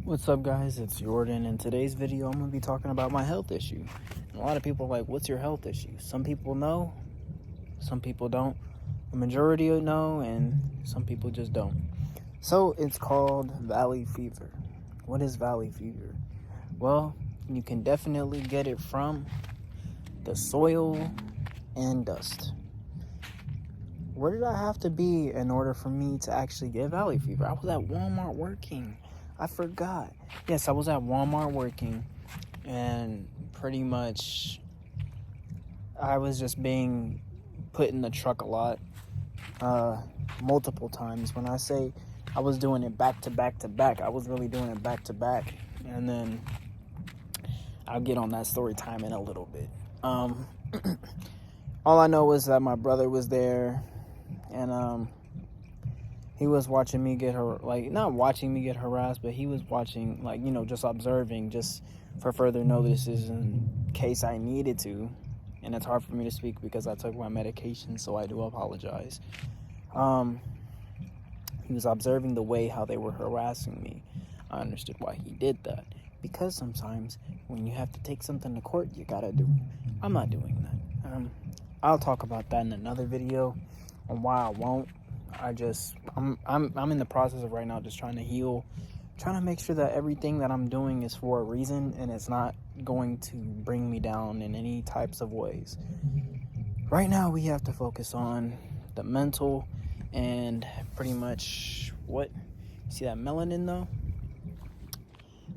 What's up, guys? It's Jordan. In today's video, I'm going to be talking about my health issue. And a lot of people are like, what's your health issue? Some people know, some people don't. The majority know, and some people just don't. So it's called valley fever. What is valley fever? Well, you can definitely get it from the soil and dust. Where did I have to be in order for me to actually get valley fever? I was at Walmart working. I forgot. Yes, I was at Walmart working, and pretty much I was just being put in the truck a lot, multiple times. When I say I was doing it back to back to back, I was really doing it back to back. And then I'll get on that story time in a little bit. All I know was that my brother was there, and he was watching me get not watching me get harassed, but he was watching, just observing, just for further notices in case I needed to. And it's hard for me to speak because I took my medication, so I do apologize. He was observing the way how they were harassing me. I understood why he did that. Because sometimes when you have to take something to court, you gotta do it. I'm not doing that. I'll talk about that in another video on why I won't. I'm in the process of right now just trying to heal, trying to make sure that everything that I'm doing is for a reason and it's not going to bring me down in any types of ways. Right now we have to focus on the mental and pretty much see that melanin though?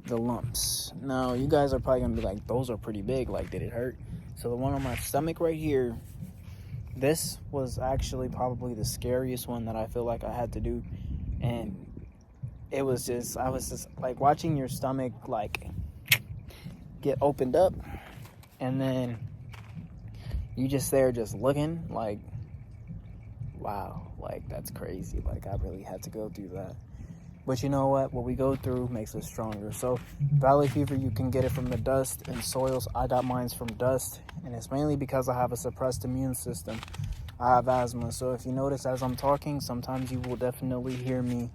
The lumps. Now you guys are probably gonna be like, those are pretty big, like did it hurt? So the one on my stomach right here, this was actually probably the scariest one that I feel like I had to do. And I was just like watching your stomach like get opened up, and then you just there just looking like, wow, like that's crazy. Like I really had to go through that. But you know what we go through makes us stronger. So valley fever, you can get it from the dust and soils. I got mine from dust, and it's mainly because I have a suppressed immune system. I have asthma, so if you notice as I'm talking, sometimes you will definitely hear me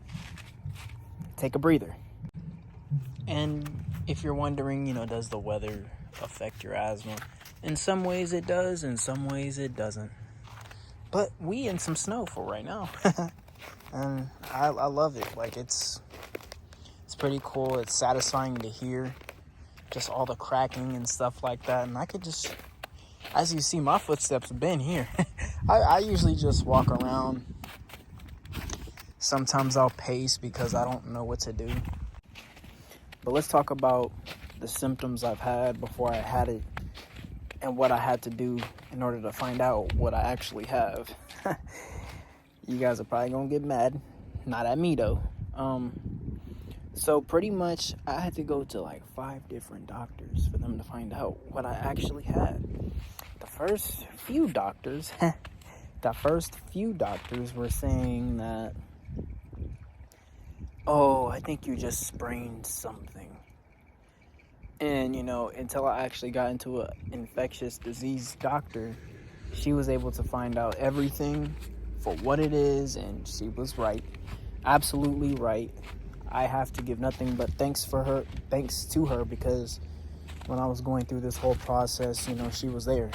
take a breather. And if you're wondering, does the weather affect your asthma? In some ways it does, in some ways it doesn't. But we in some snow for right now. And I love it. Like it's pretty cool. It's satisfying to hear just all the cracking and stuff like that. And I could just, as you see, my footsteps have been here. I usually just walk around. Sometimes I'll pace because I don't know what to do. But let's talk about the symptoms I've had before I had it and what I had to do in order to find out what I actually have. You guys are probably gonna get mad. Not at me though. So pretty much I had to go to like 5 different doctors for them to find out what I actually had. The first few doctors were saying that, oh, I think you just sprained something. And until I actually got into an infectious disease doctor, she was able to find out everything for what it is, and she was right, absolutely right. I have to give nothing but thanks to her, because when I was going through this whole process, she was there,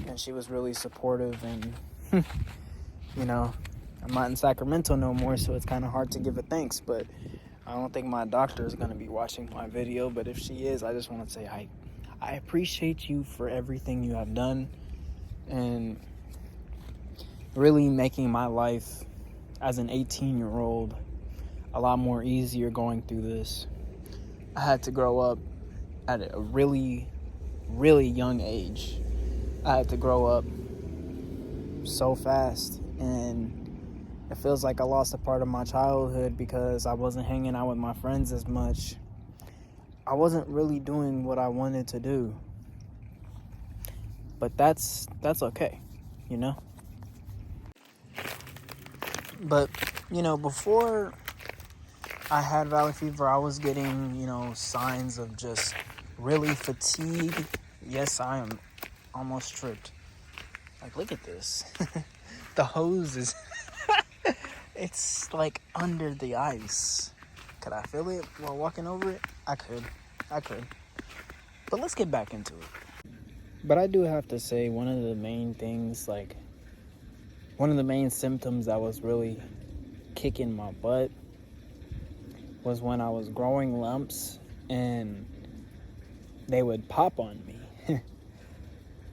and she was really supportive. And I'm not in Sacramento no more, so it's kind of hard to give a thanks, but I don't think my doctor is going to be watching my video. But if she is, I just want to say I appreciate you for everything you have done, and really making my life as an 18-year-old a lot more easier going through this. I had to grow up at a really, really young age. I had to grow up so fast, and it feels like I lost a part of my childhood because I wasn't hanging out with my friends as much. I wasn't really doing what I wanted to do. But that's okay, But, before I had valley fever, I was getting, signs of just really fatigue. Yes, I am almost tripped. Like, look at this. The hose is, it's like under the ice. Could I feel it while walking over it? I could. But let's get back into it. But I do have to say, one of the main symptoms that was really kicking my butt was when I was growing lumps and they would pop on me.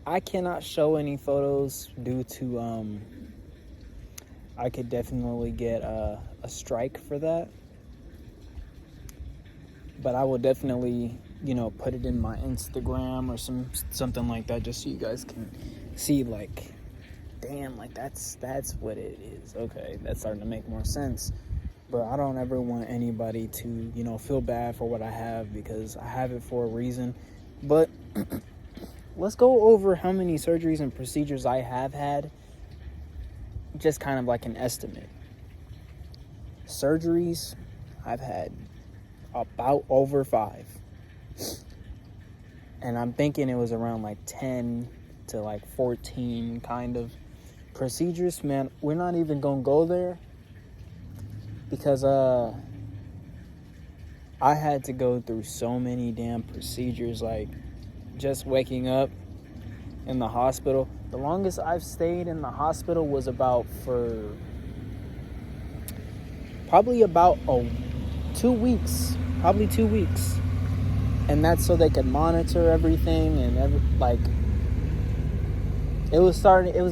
I cannot show any photos due to I could definitely get a strike for that. But I will definitely, put it in my Instagram or something like that, just so you guys can see, like, damn, like that's what it is. Okay, that's starting to make more sense. But I don't ever want anybody to, feel bad for what I have, because I have it for a reason. But let's go over how many surgeries and procedures I have had, just kind of like an estimate. Surgeries, I've had about over 5. And I'm thinking it was around like 10 to like 14 kind of procedures. Man, we're not even gonna go there, because I had to go through so many damn procedures, like just waking up in the hospital. The longest I've stayed in the hospital was probably about 2 weeks. Probably 2 weeks. And that's so they could monitor everything and it was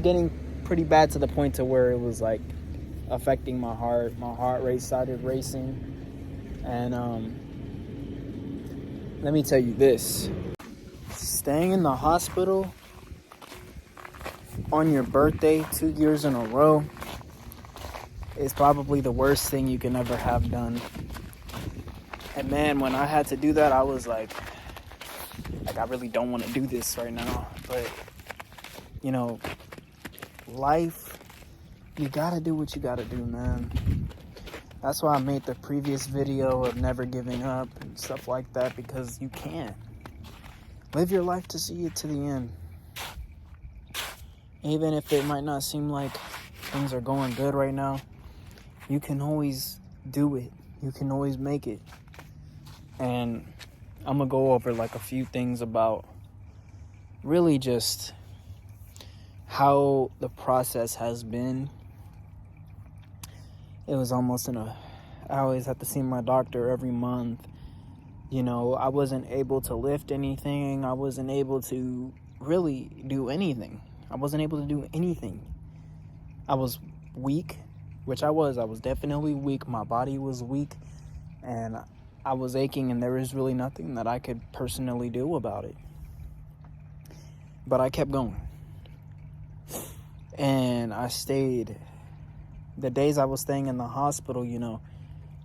getting pretty bad, to the point to where it was like affecting my heart. My heart rate started racing. And let me tell you this. Staying in the hospital on your birthday 2 years in a row is probably the worst thing you can ever have done. And man, when I had to do that, I was like I really don't want to do this right now. But, life, you gotta do what you gotta do, man. That's why I made the previous video of never giving up and stuff like that, because you can't. Live your life to see it to the end. Even if it might not seem like things are going good right now, you can always do it. You can always make it. And I'm going to go over like a few things about really just how the process has been. It was almost I always have to see my doctor every month. I wasn't able to lift anything. I wasn't able to really do anything. I wasn't able to do anything. I was weak, which I was. I was definitely weak. My body was weak, and I was aching, and there was really nothing that I could personally do about it. But I kept going. And I stayed. The days I was staying in the hospital,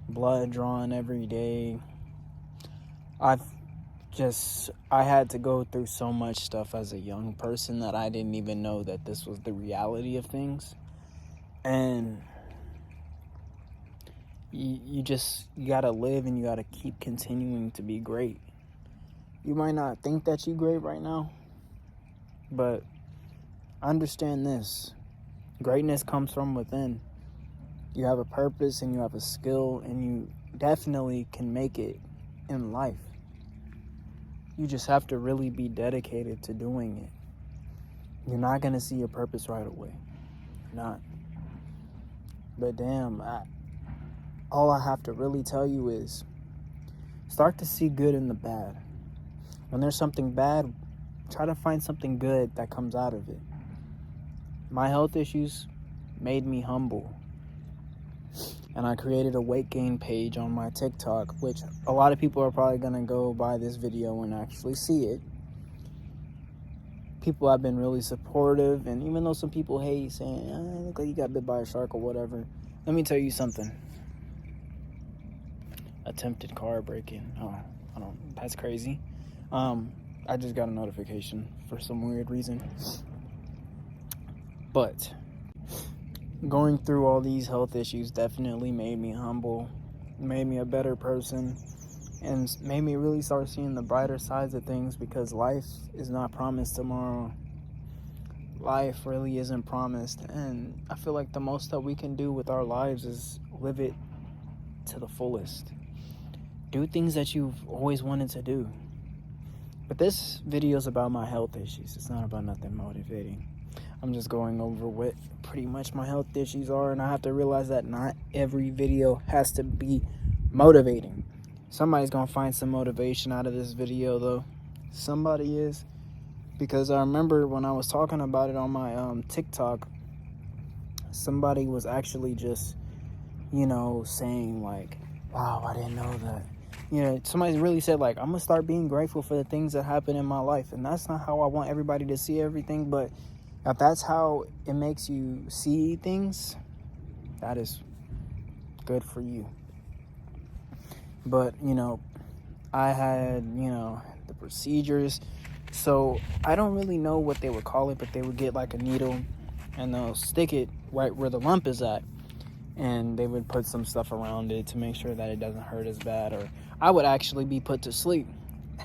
blood drawn every day. I had to go through so much stuff as a young person that I didn't even know that this was the reality of things. And you gotta live, and you gotta keep continuing to be great. You might not think that you're great right now, but understand this. Greatness comes from within. You have a purpose, and you have a skill, and you definitely can make it in life. You just have to really be dedicated to doing it. You're not going to see your purpose right away. You're not. But damn, all I have to really tell you is start to see good in the bad. When there's something bad, try to find something good that comes out of it. My health issues made me humble. And I created a weight gain page on my TikTok, which a lot of people are probably going to go by this video and actually see it. People have been really supportive, and even though some people hate, saying, I look like you got bit by a shark or whatever, let me tell you something. Attempted car break-in. That's crazy. I just got a notification for some weird reason. But going through all these health issues definitely made me humble, made me a better person, and made me really start seeing the brighter sides of things, because life is not promised tomorrow. Life really isn't promised, and I feel like the most that we can do with our lives is live it to the fullest. do things that you've always wanted to do. But this video is about my health issues. It's not about nothing motivating. I'm just going over what pretty much my health issues are, and I have to realize that not every video has to be motivating. Somebody's gonna find some motivation out of this video, though. Somebody is. Because I remember when I was talking about it on my TikTok, somebody was actually just, saying like, wow, I didn't know that. Somebody really said like, I'm gonna start being grateful for the things that happen in my life. And that's not how I want everybody to see everything, but if that's how it makes you see things, that is good for you. But, I had, the procedures. So I don't really know what they would call it, but they would get like a needle and they'll stick it right where the lump is at. And they would put some stuff around it to make sure that it doesn't hurt as bad. Or I would actually be put to sleep.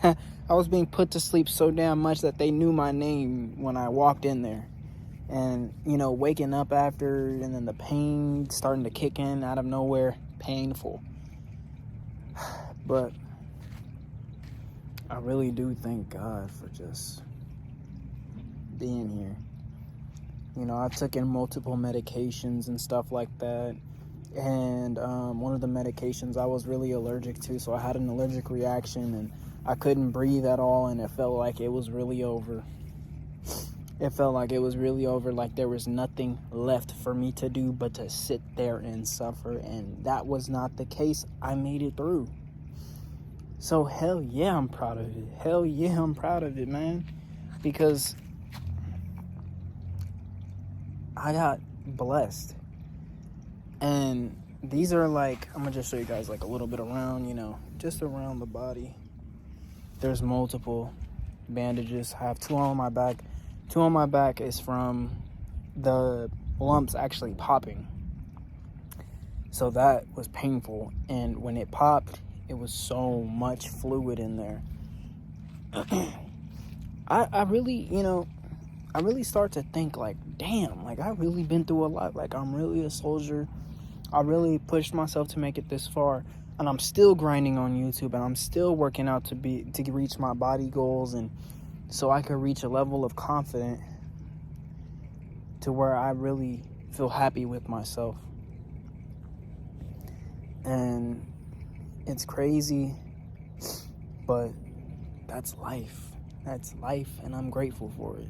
I was being put to sleep so damn much that they knew my name when I walked in there. And, waking up after, and then the pain starting to kick in out of nowhere. Painful. But I really do thank God for just being here. I took in multiple medications and stuff like that. And one of the medications I was really allergic to, so I had an allergic reaction and I couldn't breathe at all, and it felt like it was really over. It felt like it was really over, like there was nothing left for me to do but to sit there and suffer, and that was not the case. I made it through. So hell yeah, I'm proud of it. Hell yeah, I'm proud of it, man. Because I got blessed. And these are like, I'm gonna just show you guys like a little bit around, just around the body. There's multiple bandages. I have two on my back. Two on my back is from the lumps actually popping. So that was painful. And when it popped, it was so much fluid in there. I really, I really start to think like, damn, like I've really been through a lot. Like I'm really a soldier. I really pushed myself to make it this far. And I'm still grinding on YouTube, and I'm still working out to reach my body goals, and so I could reach a level of confidence to where I really feel happy with myself. And it's crazy, but that's life. That's life, and I'm grateful for it.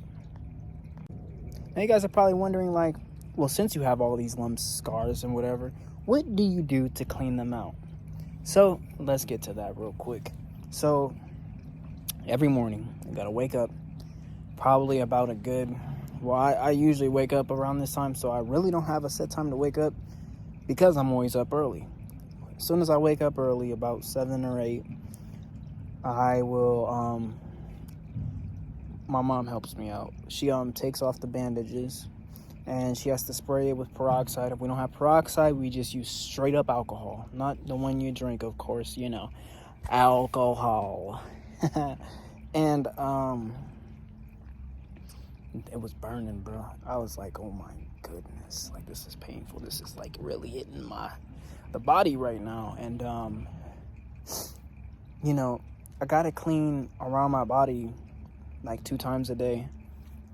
Now you guys are probably wondering like, well, since you have all these lumps, scars, and whatever, what do you do to clean them out? So let's get to that real quick. So every morning, I gotta wake up probably about I usually wake up around this time, so I really don't have a set time to wake up because I'm always up early. As soon as I wake up early, about 7 or 8, I will, my mom helps me out. She takes off the bandages, and she has to spray it with peroxide. If we don't have peroxide, we just use straight up alcohol. Not the one you drink, of course, alcohol. And it was burning, bro. I was like, oh my goodness, like this is painful. This is like really hitting the body right now. And I gotta clean around my body like 2 times a day,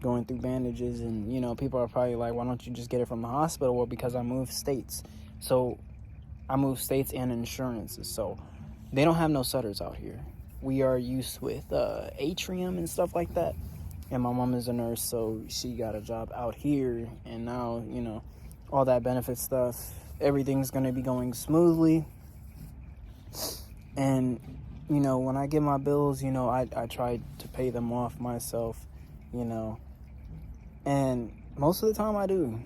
going through bandages. And people are probably like, why don't you just get it from the hospital? Well, because I moved states. So I moved states and insurances, so they don't have no Sutters out here. We are used with Atrium and stuff like that. And my mom is a nurse, so she got a job out here. And now, all that benefit stuff, everything's going to be going smoothly. And, when I get my bills, I try to pay them off myself, And most of the time I do.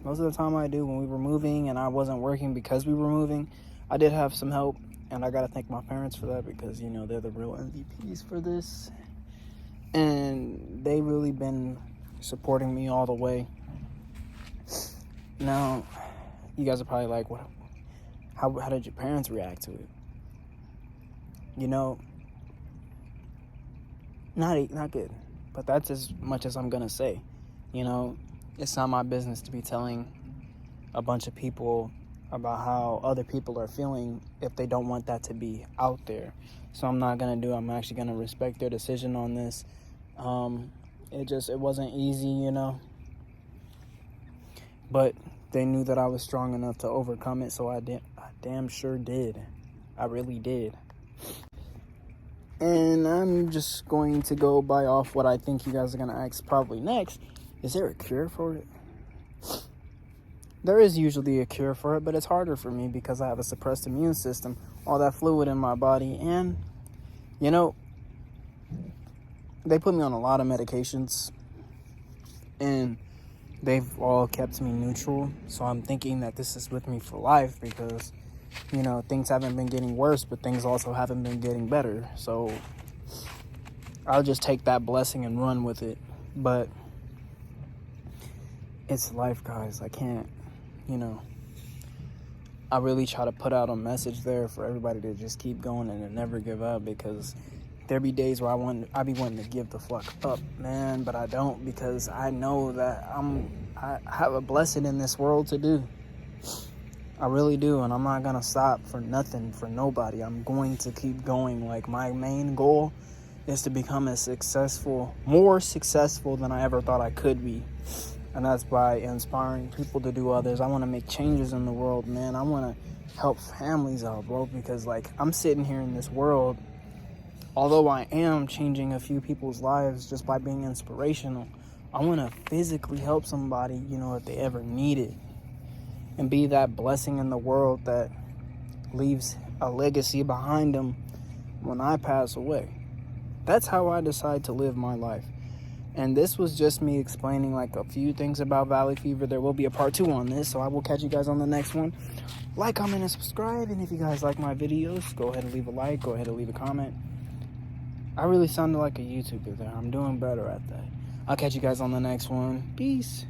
Most of the time I do. When we were moving and I wasn't working because we were moving, I did have some help. And I got to thank my parents for that because, they're the real MVPs for this. And they really been supporting me all the way. Now, you guys are probably like, what? How did your parents react to it? Not good. But that's as much as I'm going to say. It's not my business to be telling a bunch of people about how other people are feeling if they don't want that to be out there. So I'm not gonna do it. I'm actually gonna respect their decision on this. It wasn't easy, you know, but they knew that I was strong enough to overcome it, so I damn sure did. I really did. And I'm just going to go by off what I think you guys are gonna ask probably next. Is there a cure for it? There is usually a cure for it, but it's harder for me because I have a suppressed immune system, all that fluid in my body, and, you know, they put me on a lot of medications, and they've all kept me neutral, so I'm thinking that this is with me for life because, you know, things haven't been getting worse, but things also haven't been getting better, so I'll just take that blessing and run with it. But it's life, guys. I can't, you know, I really try to put out a message there for everybody to just keep going and to never give up, because there be days where I be wanting to give the fuck up, man, but I don't, because I know that I have a blessing in this world to do. I really do, and I'm not gonna stop for nothing, for nobody. I'm going to keep going. Like, my main goal is to become more successful than I ever thought I could be. And that's by inspiring people to do others. I want to make changes in the world, man. I want to help families out, bro, because, like, I'm sitting here in this world, although I am changing a few people's lives just by being inspirational, I want to physically help somebody, you know, if they ever need it, and be that blessing in the world that leaves a legacy behind them when I pass away. That's how I decide to live my life. And this was just me explaining like a few things about valley fever. There will be a part 2 on this, so I will catch you guys on the next one. Like, comment, and subscribe. And if you guys like my videos, go ahead and leave a like. Go ahead and leave a comment. I really sounded like a YouTuber there. I'm doing better at that. I'll catch you guys on the next one. Peace.